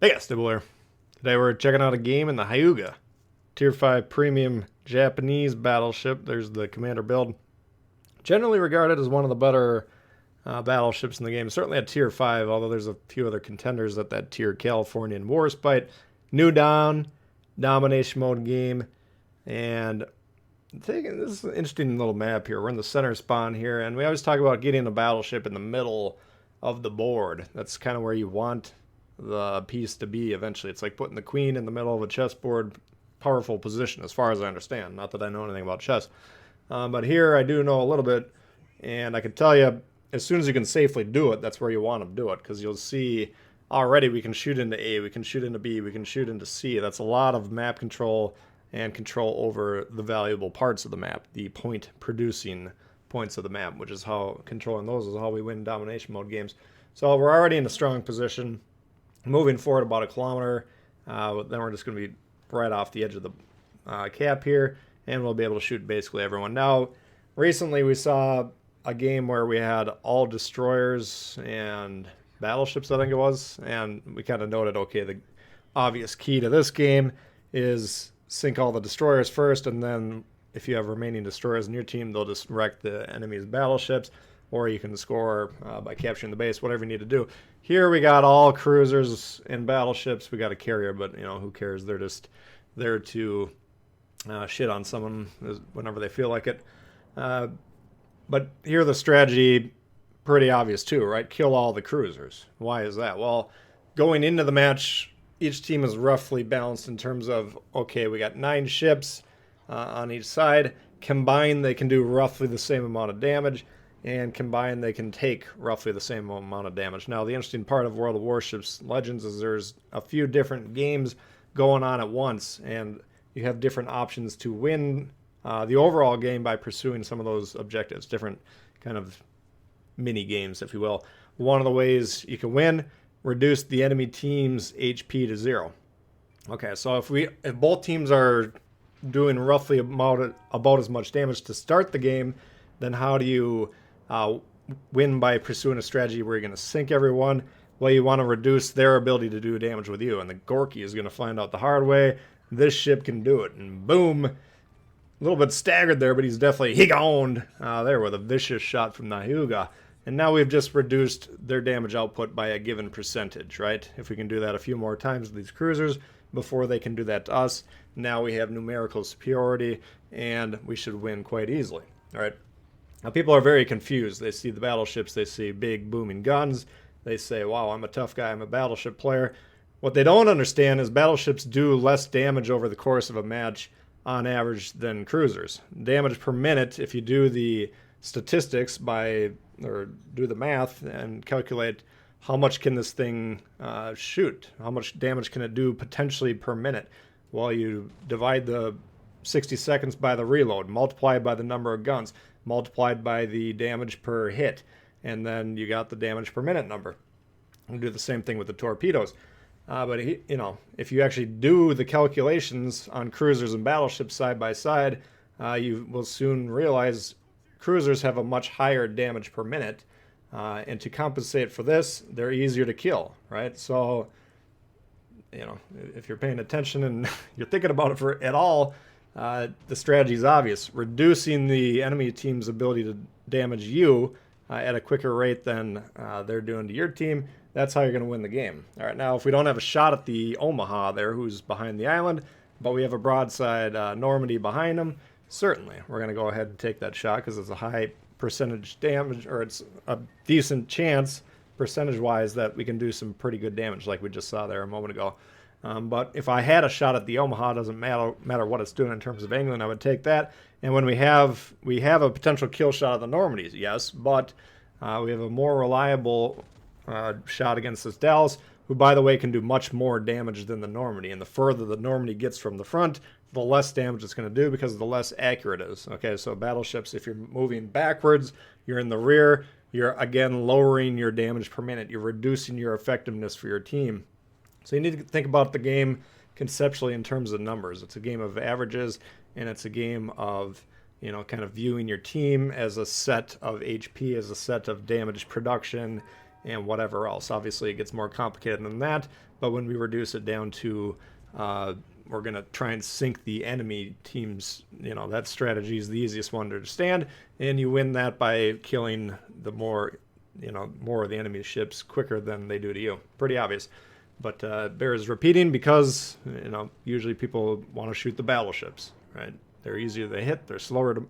Hey guys, Tbull here. Today we're checking out a game in the Hyuga. Tier 5 premium Japanese battleship. There's the commander build. Generally regarded as one of the better battleships in the game. Certainly at Tier 5, although there's a few other contenders at that tier. Californian Warspite, New Dawn, Domination Mode game. And this is an interesting little map here. We're in the center spawn here, and we always talk about getting a battleship in the middle of the board. That's kind of where you want the piece to be eventually. It's like putting the queen in the middle of a chessboard. Powerful position as far as I understand. Not that I know anything about chess. But here I do know a little bit, and I can tell you, as soon as you can safely do it, that's where you want to do it, because you'll see already we can shoot into A, we can shoot into B, we can shoot into C. That's a lot of map control and control over the valuable parts of the map, the point producing points of the map, which is how controlling those is how we win domination mode games. So we're already in a strong position. Moving forward about a kilometer, then we're just going to be right off the edge of the cap here, and we'll be able to shoot basically everyone. Now, recently we saw a game where we had all destroyers and battleships, I think it was, and we kind of noted, okay, the obvious key to this game is sink all the destroyers first, and then if you have remaining destroyers in your team, they'll just wreck the enemy's battleships, or you can score by capturing the base, whatever you need to do. Here we got all cruisers and battleships. We got a carrier, but you know, who cares? They're just there to shit on someone whenever they feel like it. But here the strategy, pretty obvious too, right? Kill all the cruisers. Why is that? Well, going into the match, each team is roughly balanced in terms of, okay, we got 9 ships on each side. Combined, they can do roughly the same amount of damage, and combined, they can take roughly the same amount of damage. Now, the interesting part of World of Warships Legends is there's a few different games going on at once, and you have different options to win the overall game by pursuing some of those objectives, different kind of mini games, if you will. One of the ways you can win, reduce the enemy team's HP to 0. Okay, so if both teams are doing roughly about as much damage to start the game, then how do you win by pursuing a strategy where you're going to sink everyone? Well, you want to reduce their ability to do damage with you, and the Gorky is going to find out the hard way. This ship can do it, and boom, a little bit staggered there, but he's definitely Hyuga there with a vicious shot from the Hyuga. And now we've just reduced their damage output by a given percentage, right? If we can do that a few more times with these cruisers before they can do that to us, now we have numerical superiority, and we should win quite easily, all right? Now, people are very confused. They see the battleships, they see big booming guns, they say, wow, I'm a tough guy, I'm a battleship player. What they don't understand is battleships do less damage over the course of a match on average than cruisers. Damage per minute, if you do the statistics or do the math and calculate how much can this thing shoot, how much damage can it do potentially per minute. Well, you divide the 60 seconds by the reload, multiply by the number of guns, multiplied by the damage per hit, and then you got the damage per minute number. We'll do the same thing with the torpedoes. But if you actually do the calculations on cruisers and battleships side by side, you will soon realize cruisers have a much higher damage per minute, and to compensate for this, they're easier to kill, right? So, if you're paying attention and you're thinking about it at all, the strategy is obvious. Reducing the enemy team's ability to damage you at a quicker rate than they're doing to your team, that's how you're going to win the game. All right, now if we don't have a shot at the Omaha there, who's behind the island, but we have a broadside Normandy behind them, certainly we're going to go ahead and take that shot because it's a high percentage damage, or it's a decent chance percentage-wise that we can do some pretty good damage like we just saw there a moment ago. But if I had a shot at the Omaha, it doesn't matter what it's doing in terms of angling, I would take that. And when we have a potential kill shot of the Normandies, yes, but we have a more reliable shot against this Dallas, who, by the way, can do much more damage than the Normandy. And the further the Normandy gets from the front, the less damage it's going to do because the less accurate it is. Okay, so battleships, if you're moving backwards, you're in the rear, you're, again, lowering your damage per minute. You're reducing your effectiveness for your team. So you need to think about the game conceptually in terms of numbers. It's a game of averages, and it's a game of, kind of viewing your team as a set of HP, as a set of damage production, and whatever else. Obviously, it gets more complicated than that, but when we reduce it down to we're going to try and sink the enemy teams, that strategy is the easiest one to understand, and you win that by killing the more of the enemy ships quicker than they do to you. Pretty obvious. But bears repeating because, usually people want to shoot the battleships, right? They're easier to hit, they're slower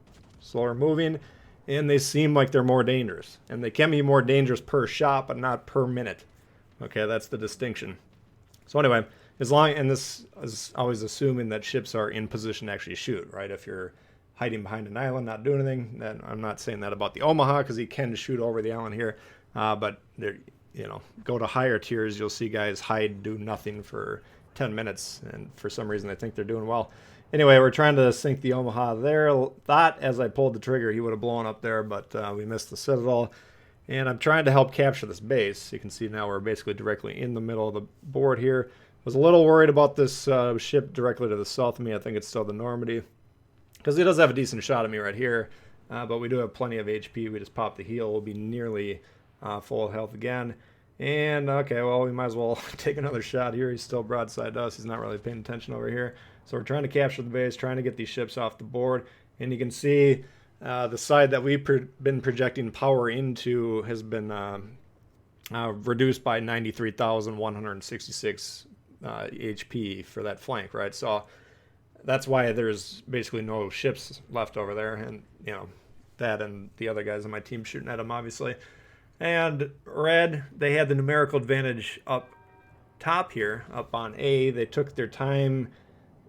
moving, and they seem like they're more dangerous. And they can be more dangerous per shot, but not per minute. Okay, that's the distinction. So anyway, and this is always assuming that ships are in position to actually shoot, right? If you're hiding behind an island, not doing anything, then I'm not saying that about the Omaha, because he can shoot over the island here. But they're, go to higher tiers, you'll see guys hide, do nothing for 10 minutes, and for some reason they think they're doing well. Anyway, we're trying to sink the Omaha there. Thought as I pulled the trigger he would have blown up there, but we missed the Citadel. And I'm trying to help capture this base. You can see now we're basically directly in the middle of the board here. Was a little worried about this ship directly to the south of me. I think it's still the Normandy, because he does have a decent shot at me right here. But we do have plenty of HP. We just popped the heel. We'll be nearly full health again. And, okay, well, we might as well take another shot here. He's still broadside to us. He's not really paying attention over here. So we're trying to capture the base, trying to get these ships off the board. And you can see the side that we've been projecting power into has been reduced by 93,166 HP for that flank, right? So that's why there's basically no ships left over there. And, that and the other guys on my team shooting at them, obviously. And red, they had the numerical advantage up top here, up on A. They took their time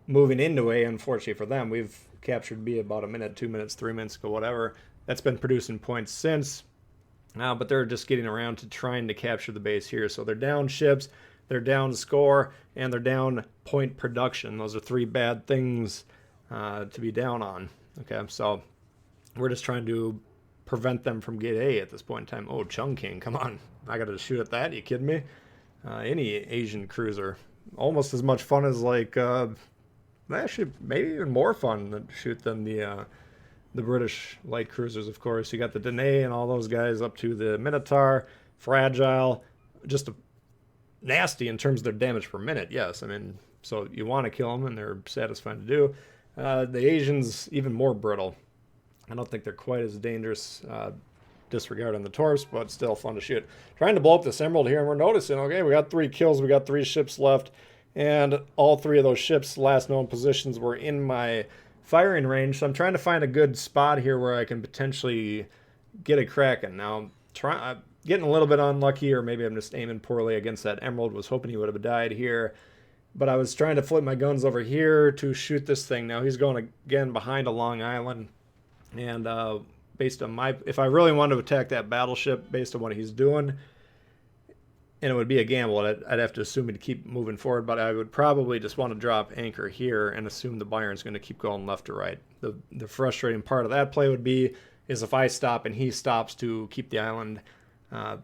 moving into A, unfortunately for them. We've captured B about a minute, 2 minutes, 3 minutes ago, whatever. That's been producing points since. But they're just getting around to trying to capture the base here. So they're down ships, they're down score, and they're down point production. Those are three bad things to be down on. Okay, so we're just trying to prevent them from gate A at this point in time. Oh, Chung King, come on. I got to shoot at that. You kidding me? Any Asian cruiser. Almost as much fun as, actually maybe even more fun to shoot than the British light cruisers, of course. You got the Danae and all those guys up to the Minotaur. Fragile. Just nasty in terms of their damage per minute, yes. I mean, so you want to kill them, and they're satisfying to do. The Asians, even more brittle. I don't think they're quite as dangerous, disregarding the torps, but still fun to shoot. Trying to blow up this emerald here, and we're noticing, okay, we got 3 kills, we got 3 ships left, and all 3 of those ships' last known positions were in my firing range, so I'm trying to find a good spot here where I can potentially get a Kraken. Now, getting a little bit unlucky, or maybe I'm just aiming poorly against that emerald, was hoping he would have died here, but I was trying to flip my guns over here to shoot this thing. Now, he's going again behind a long island. And based on if I really wanted to attack that battleship based on what he's doing, and it would be a gamble, I'd have to assume he'd keep moving forward, but I would probably just want to drop anchor here and assume the Byron's going to keep going left to right. The frustrating part of that play would be is if I stop and he stops to keep the island,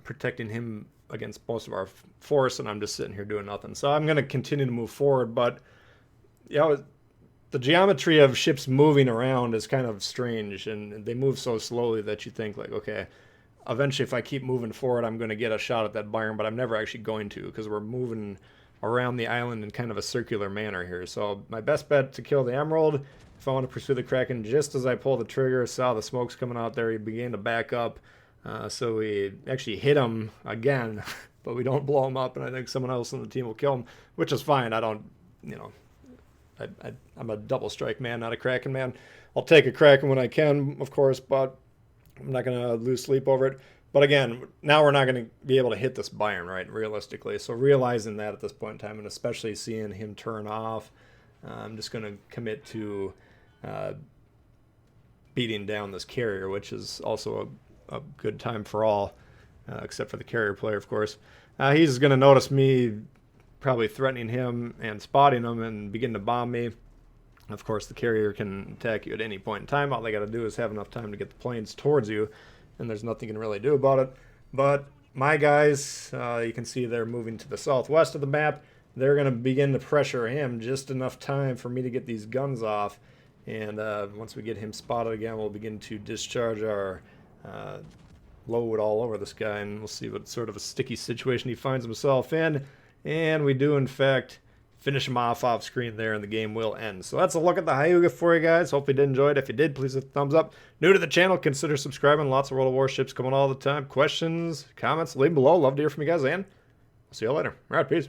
protecting him against most of our force, and I'm just sitting here doing nothing. So I'm going to continue to move forward, but the geometry of ships moving around is kind of strange, and they move so slowly that you think, okay, eventually if I keep moving forward, I'm going to get a shot at that Byron, but I'm never actually going to, because we're moving around the island in kind of a circular manner here. So my best bet to kill the Emerald, if I want to pursue the Kraken, just as I pull the trigger, saw the smokes coming out there, he began to back up, so we actually hit him again, but we don't blow him up, and I think someone else on the team will kill him, which is fine. I don't, I'm a double strike man, not a Kraken man. I'll take a Kraken when I can, of course, but I'm not going to lose sleep over it. But again, now we're not going to be able to hit this Byron, right, realistically. So realizing that at this point in time, and especially seeing him turn off, I'm just going to commit to beating down this carrier, which is also a good time for all, except for the carrier player, of course. He's going to notice me probably threatening him and spotting him and begin to bomb me. Of course, the carrier can attack you at any point in time. All they got to do is have enough time to get the planes towards you, and there's nothing you can really do about it. But my guys, you can see they're moving to the southwest of the map. They're going to begin to pressure him just enough time for me to get these guns off. And once we get him spotted again, we'll begin to discharge our load all over this guy, and we'll see what sort of a sticky situation he finds himself in. And we do, in fact, finish him off screen there, and the game will end. So that's a look at the Hyuga for you guys. Hope you did enjoy it. If you did, please hit the thumbs up. New to the channel, consider subscribing. Lots of World of Warships coming all the time. Questions, comments, leave them below. Love to hear from you guys, and I'll see you later. All right, peace.